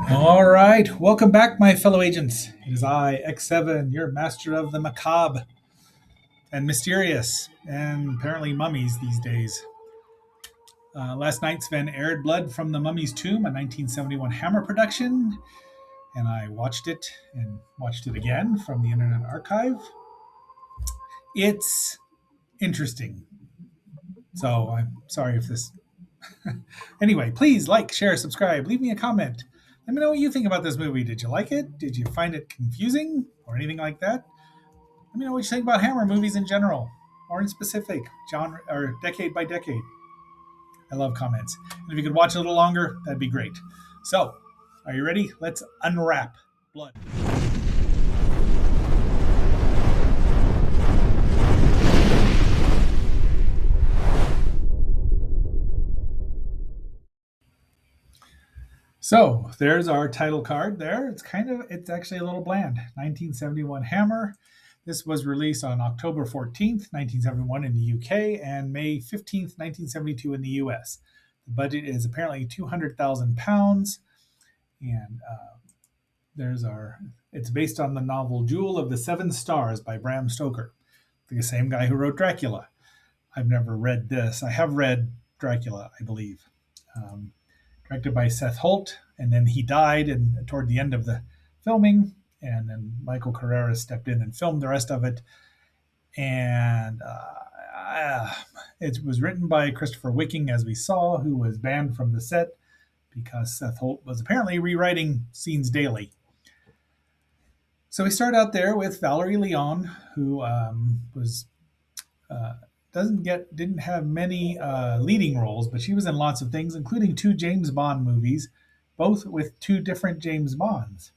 All right, welcome back, my fellow agents. It is I, X7, your master of the macabre and mysterious, and apparently mummies these days. Last night, Sven aired Blood from the Mummy's Tomb, a 1971 Hammer production, and I watched it and watched it again from the Internet Archive. It's interesting. So I'm sorry if this. Anyway, please like, share, subscribe, leave me a comment. Let me know what you think about this movie. Did you like it? Did you find it confusing or anything like that? Let me know what you think about Hammer movies in general, or in specific, genre or decade by decade. I love comments. And if you could watch a little longer, that'd be great. So, are you ready? Let's unwrap Blood. So, there's our title card there. It's actually a little bland. 1971 Hammer. This was released on October 14th, 1971 in the UK and May 15th, 1972 in the US. The budget is apparently £200,000 and it's based on the novel Jewel of the Seven Stars by Bram Stoker, the same guy who wrote Dracula. I've never read this. I have read Dracula, I believe. Um, Directed by Seth Holt, and then he died toward the end of the filming, and then Michael Carrera stepped in and filmed the rest of it. And it was written by Christopher Wicking, as we saw, who was banned from the set because Seth Holt was apparently rewriting scenes daily. So we start out there with Valerie Leon, who was uh, didn't have many leading roles, but she was in lots of things, including two James Bond movies, both with two different James Bonds.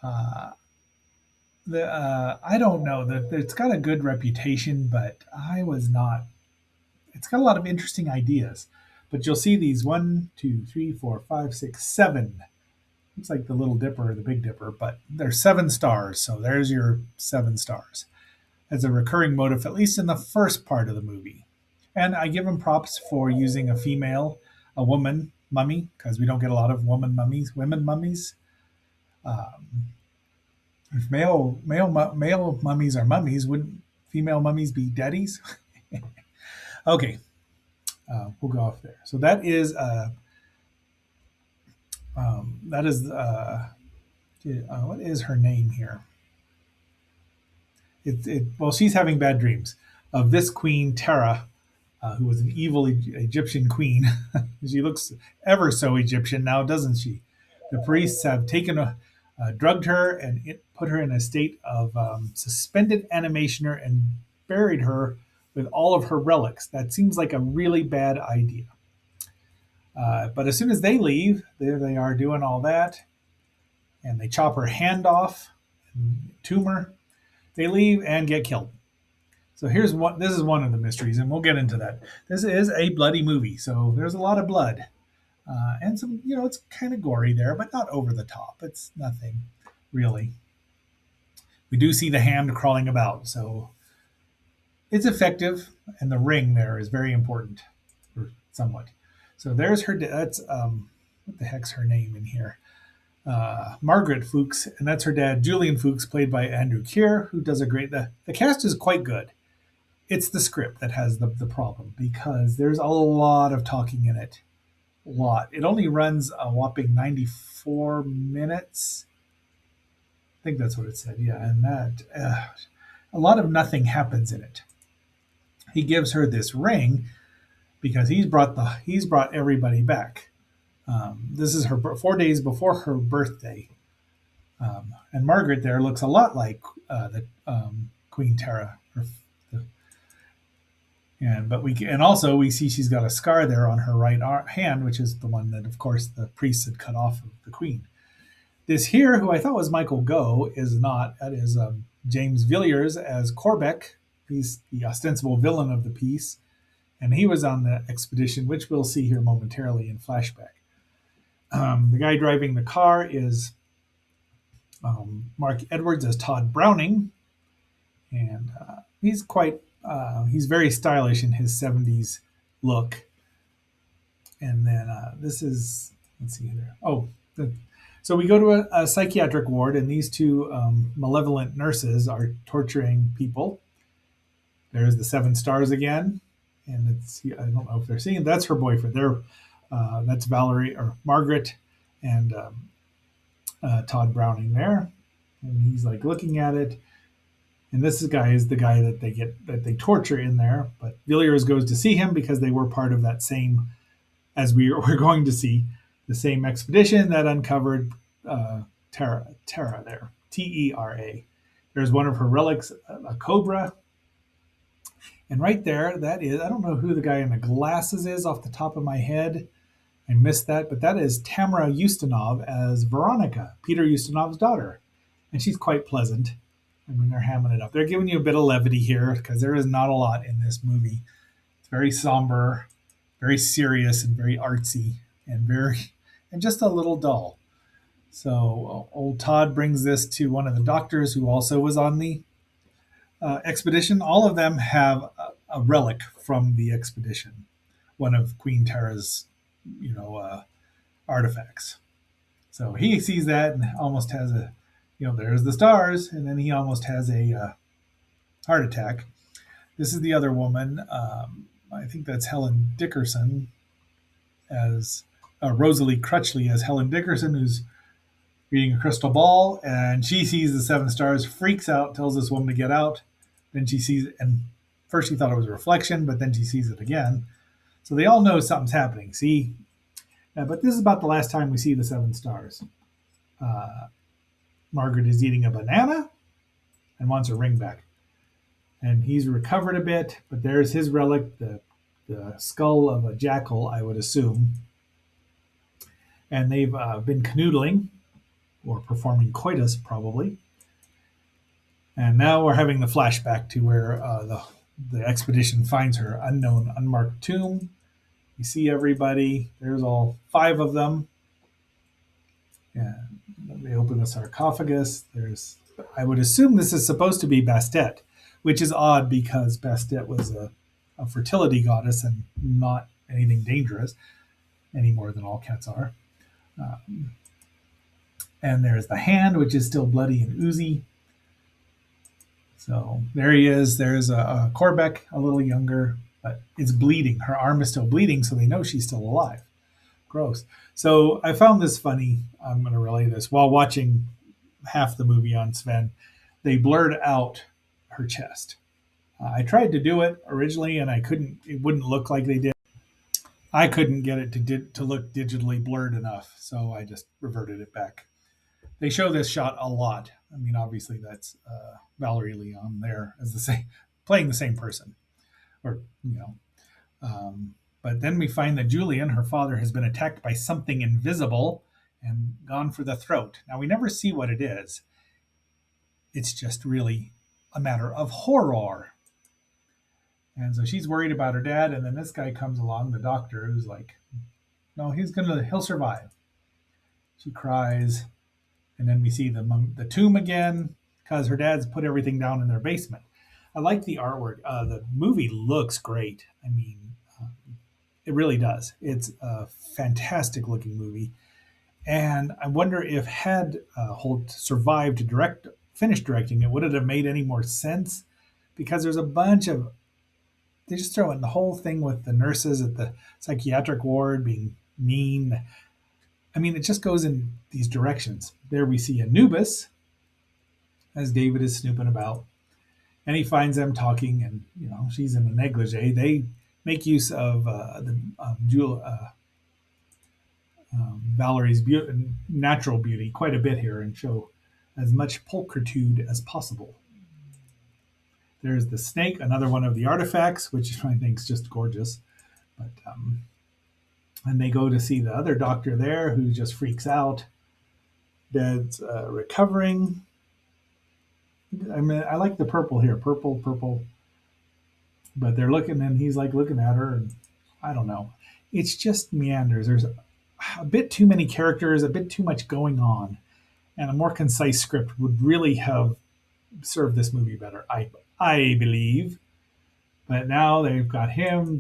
Uh, the I don't know that it's got a good reputation, but I was not. It's got a lot of interesting ideas, but you'll see these one, two, three, four, five, six, seven. Looks like the Little Dipper or the Big Dipper, but there's 7 stars. So there's your 7 stars as a recurring motif, at least in the first part of the movie. And I give him props for using a woman mummy, because we don't get a lot of women mummies. Um, if male mummies are mummies, wouldn't female mummies be daddies? Okay, we'll go off there. So that is what is her name here? Well, she's having bad dreams of this queen Tara, who was an evil Egyptian queen. She looks ever so Egyptian now, doesn't she? The priests have drugged her and put her in a state of suspended animation and buried her with all of her relics. That seems like a really bad idea. But as soon as they leave, there they are doing all that, and they chop her hand off, tumor. They leave and get killed. So here's what this is one of the mysteries, and we'll get into that. This is a bloody movie, so there's a lot of blood, and some, it's kind of gory there, but not over the top. It's nothing really. We do see the hand crawling about, so it's effective, and the ring there is very important, or somewhat. So there's her. That's what the heck's her name in here? Margaret Fuchs, and that's her dad, Julian Fuchs, played by Andrew Keir, who does a great. The cast is quite good. It's the script that has the problem, because there's a lot of talking in it. A lot. It only runs a whopping 94 minutes. I think that's what it said. Yeah, and that a lot of nothing happens in it. He gives her this ring because he's brought everybody back. This is her 4 days before her birthday, and Margaret there looks a lot like the Queen Tara. And also we see she's got a scar there on her hand, which is the one that, of course, the priests had cut off of the queen. This here, who I thought was Michael Gough, is not. That is James Villiers as Corbec. He's the ostensible villain of the piece, and he was on the expedition, which we'll see here momentarily in flashback. The guy driving the car is Mark Edwards as Todd Browning, and he's very stylish in his 70s look. And then this is, let's see here. Oh, So we go to a psychiatric ward, and these two malevolent nurses are torturing people. There's the seven stars again, and I don't know if they're seeing that's her boyfriend. That's Valerie or Margaret and Todd Browning there, and he's like looking at it. And this guy is the guy that they torture in there. But Villiers goes to see him because they were part of that same, as we're going to see, the same expedition that uncovered Terra there, Tera. There's one of her relics, a cobra, and right there, that is, I don't know who the guy in the glasses is off the top of my head. I missed that, but that is Tamara Ustinov as Veronica, Peter Ustinov's daughter. And she's quite pleasant. I mean, they're hamming it up. They're giving you a bit of levity here because there is not a lot in this movie. It's very somber, very serious, and very artsy, and just a little dull. So old Todd brings this to one of the doctors who also was on the expedition. All of them have a relic from the expedition, one of Queen Tara's, artifacts. So he sees that and almost has there's the stars, and then he almost has a heart attack. This is the other woman. I think that's Helen Dickerson as Rosalie Crutchley as Helen Dickerson, who's reading a crystal ball, and she sees the seven stars, freaks out, tells this woman to get out. Then she sees, and first she thought it was a reflection, but then she sees it again. So they all know something's happening. See, but this is about the last time we see the seven stars. Margaret is eating a banana and wants her ring back. And he's recovered a bit, but there's his relic, the skull of a jackal, I would assume. And they've been canoodling, or performing coitus, probably. And now we're having the flashback to where the expedition finds her unknown, unmarked tomb. You see everybody. There's all five of them. And they open the sarcophagus. I would assume this is supposed to be Bastet, which is odd because Bastet was a fertility goddess and not anything dangerous any more than all cats are. And there's the hand, which is still bloody and oozy. So there he is. There's a Corbeck, a little younger, but it's bleeding. Her arm is still bleeding, so they know she's still alive. Gross. So I found this funny. I'm going to relay this. While watching half the movie on Sven, they blurred out her chest. I tried to do it originally, and I couldn't. It wouldn't look like they did. I couldn't get it to look digitally blurred enough, so I just reverted it back. They show this shot a lot. I mean, obviously that's Valerie Leon there as the same, playing the same person, or you know. But then we find that Julian, her father, has been attacked by something invisible and gone for the throat. Now we never see what it is. It's just really a matter of horror. And so she's worried about her dad, and then this guy comes along, the doctor, who's like, "No, he'll survive." She cries, and then we see the tomb again because her dad's put everything down in their basement. I like the artwork. The movie looks great. I mean, it really does. It's a fantastic looking movie, and I wonder if had Holt survived to finish directing it, would it have made any more sense? Because there's a bunch of they just throw in the whole thing with the nurses at the psychiatric ward being mean. I mean, it just goes in these directions. There we see Anubis as David is snooping about, and he finds them talking, and she's in a negligee. They make use of Valerie's natural beauty quite a bit here and show as much pulchritude as possible. There's the snake, another one of the artifacts, which I think is just gorgeous. But and they go to see the other doctor there, who just freaks out. Dad's recovering. I mean, I like the purple here, purple. But they're looking, and he's like looking at her, and I don't know. It's just meanders. There's a bit too many characters, a bit too much going on, and a more concise script would really have served this movie better. I believe. But now they've got him.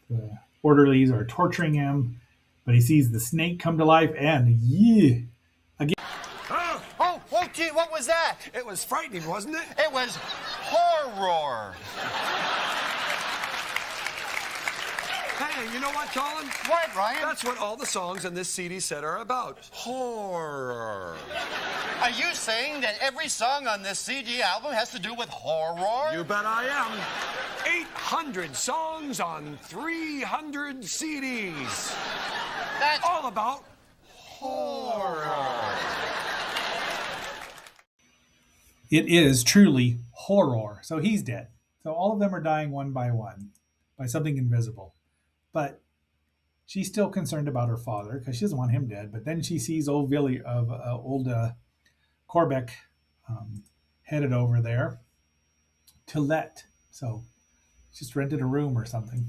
The orderlies are torturing him, But he sees the snake come to life, and yeah, again. Oh, gee, what was that? It was frightening, wasn't it? It was horror. Hey, you know what, Colin? What, Ryan? That's what all the songs on this CD set are about. Horror. Are you saying that every song on this CD album has to do with horror? You bet I am. 800 songs on 300 CDs. That's All about horror. It is truly horror. So he's dead. So all of them are dying one by something invisible. But she's still concerned about her father because she doesn't want him dead. But then she sees old Corbeck headed over there to let. So just rented a room or something.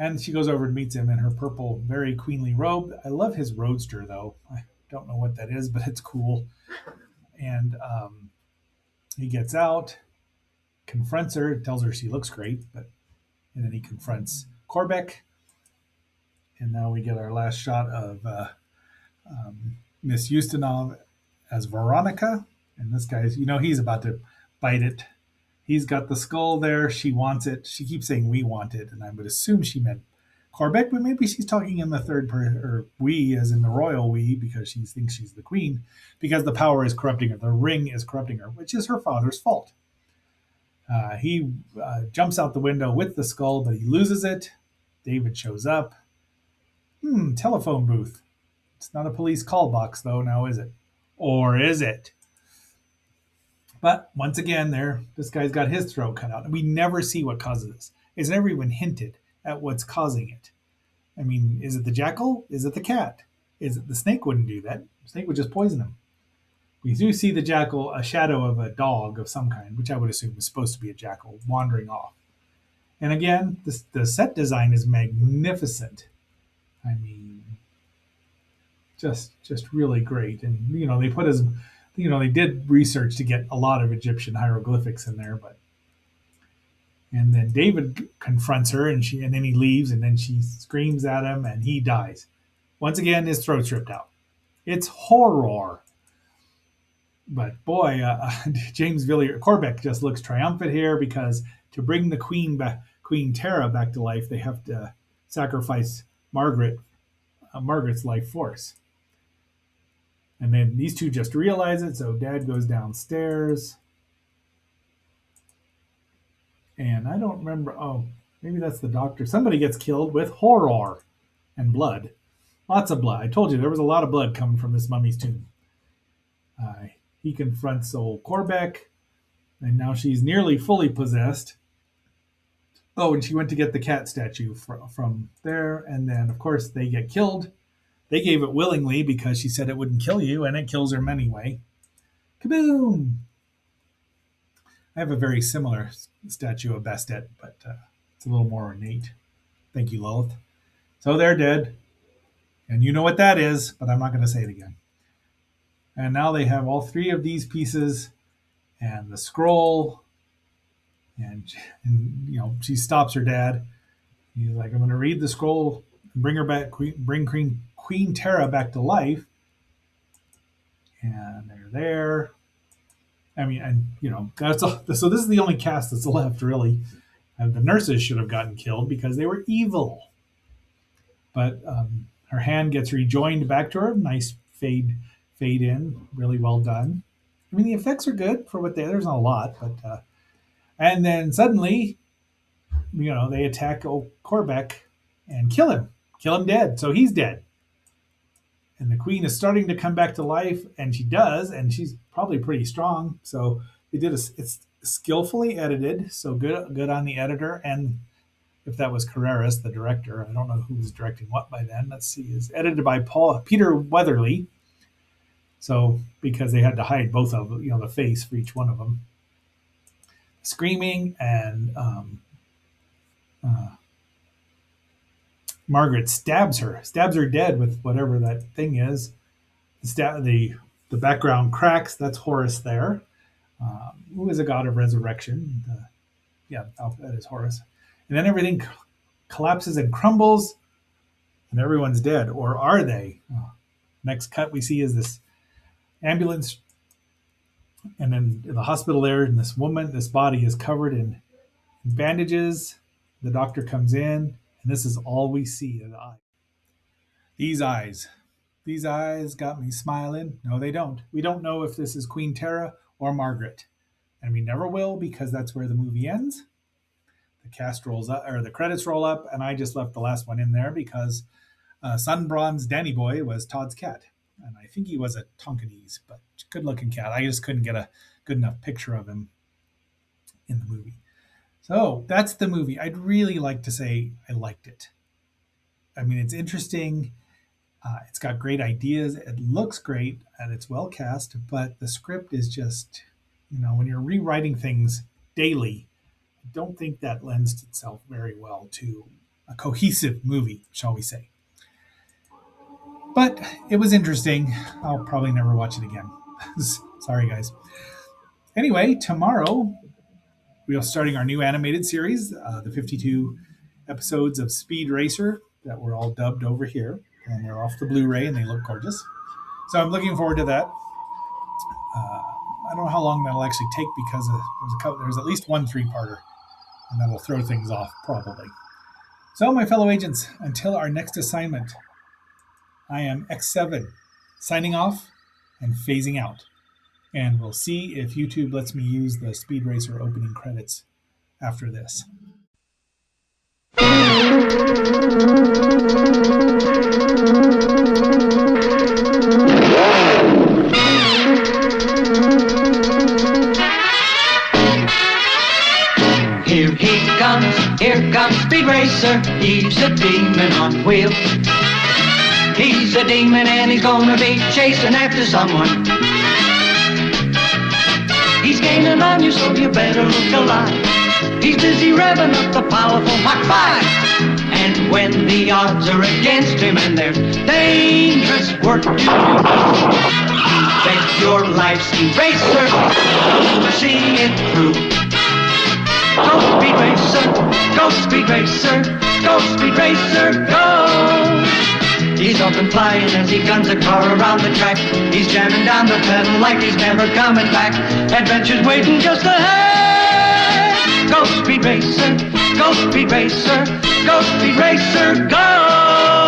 And she goes over and meets him in her purple, very queenly robe. I love his roadster, though. I don't know what that is, but it's cool. And he gets out, confronts her, tells her she looks great, and then he confronts Corbeck. And now we get our last shot of Miss Ustinov as Veronica. And this guy's, he's about to bite it. He's got the skull there. She wants it. She keeps saying we want it. And I would assume she meant Corbeck, but maybe she's talking in the third person, or we, as in the royal we, because she thinks she's the queen, because the power is corrupting her. The ring is corrupting her, which is her father's fault. He jumps out the window with the skull, but he loses it. David shows up. Telephone booth. It's not a police call box, though, now is it? Or is it? But once again, this guy's got his throat cut out. And we never see what causes this. It's never even hinted at what's causing it. I mean, is it the jackal? Is it the cat? Is it the snake? Wouldn't do that. The snake would just poison him. We do see the jackal, a shadow of a dog of some kind, which I would assume is supposed to be a jackal, wandering off. And again, the set design is magnificent. I mean, just really great. And they put they did research to get a lot of Egyptian hieroglyphics in there, and then David confronts her, and then he leaves, and then she screams at him, and he dies. Once again, his throat's ripped out. It's horror. But boy, James Corbeck just looks triumphant here, because to bring the Queen Tara back to life, they have to sacrifice Margaret's life force. And then these two just realize it, so Dad goes downstairs. And I don't remember. Oh, maybe that's the doctor. Somebody gets killed with horror and blood. Lots of blood. I told you there was a lot of blood coming from this mummy's tomb. He confronts old Corbeck, and now she's nearly fully possessed. Oh, and she went to get the cat statue from there, and then, of course, they get killed. They gave it willingly because she said it wouldn't kill you, and it kills her anyway. Kaboom! I have a very similar statue of Bastet, but it's a little more ornate. Thank you, Lilith. So they're dead. And you know what that is, but I'm not going to say it again. And now they have all three of these pieces and the scroll. And she stops her dad. He's like, I'm going to read the scroll and bring her back, bring Queen Tara back to life. And they're there. I mean, and that's all. So this is the only cast that's left, really. The nurses should have gotten killed because they were evil. But her hand gets rejoined back to her. Nice fade in, really well done. I mean, the effects are good for what there's not a lot, but and then suddenly, they attack old Corbeck and kill him dead. So he's dead. And the queen is starting to come back to life, and she does, and she's probably pretty strong. So it's skillfully edited, so good on the editor. And if that was Carreras, the director, I don't know who was directing what by then. Let's see, is edited by Peter Weatherly. So because they had to hide both of the face for each one of them, screaming, and Margaret stabs her dead with whatever that thing is. The background cracks. That's Horus there, who is a god of resurrection. That is Horus. And then everything collapses and crumbles, and everyone's dead. Or are they? Oh. Next cut we see is this ambulance, and then in the hospital there, and this body is covered in bandages. The doctor comes in, and this is all we see of the eye. These eyes. These eyes got me smiling. No, they don't. We don't know if this is Queen Tara or Margaret. And we never will, because that's where the movie ends. The cast rolls up, or the credits roll up, and I just left the last one in there because Sun Bronze Danny Boy was Todd's cat. And I think he was a Tonkinese, but good looking cat. I just couldn't get a good enough picture of him in the movie. So that's the movie. I'd really like to say I liked it. I mean, it's interesting. It's got great ideas. It looks great, and it's well cast. But the script is just, when you're rewriting things daily, I don't think that lends itself very well to a cohesive movie, shall we say. But it was interesting. I'll probably never watch it again. Sorry, guys. Anyway, tomorrow we are starting our new animated series, the 52 episodes of Speed Racer that were all dubbed over here. And they're off the Blu-ray, and they look gorgeous. So I'm looking forward to that. I don't know how long that'll actually take, because there's at least one 3-parter, and that'll throw things off probably. So, my fellow agents, until our next assignment, I am X7, signing off and phasing out. And we'll see if YouTube lets me use the Speed Racer opening credits after this. Here comes Speed Racer, he's a demon on wheels. He's a demon and he's gonna be chasing after someone. He's gaining on you, so you better look alive. He's busy revving up the powerful Mach 5. And when the odds are against him and there's dangerous work to do, bet your life, Speed Racer, see it through. Go Speed Racer, go Speed Racer, go Speed Racer, go! He's up and flying as he guns a car around the track. He's jamming down the pedal like he's never coming back. Adventure's waiting just ahead. Go Speed Racer, go Speed Racer, go Speed Racer, go!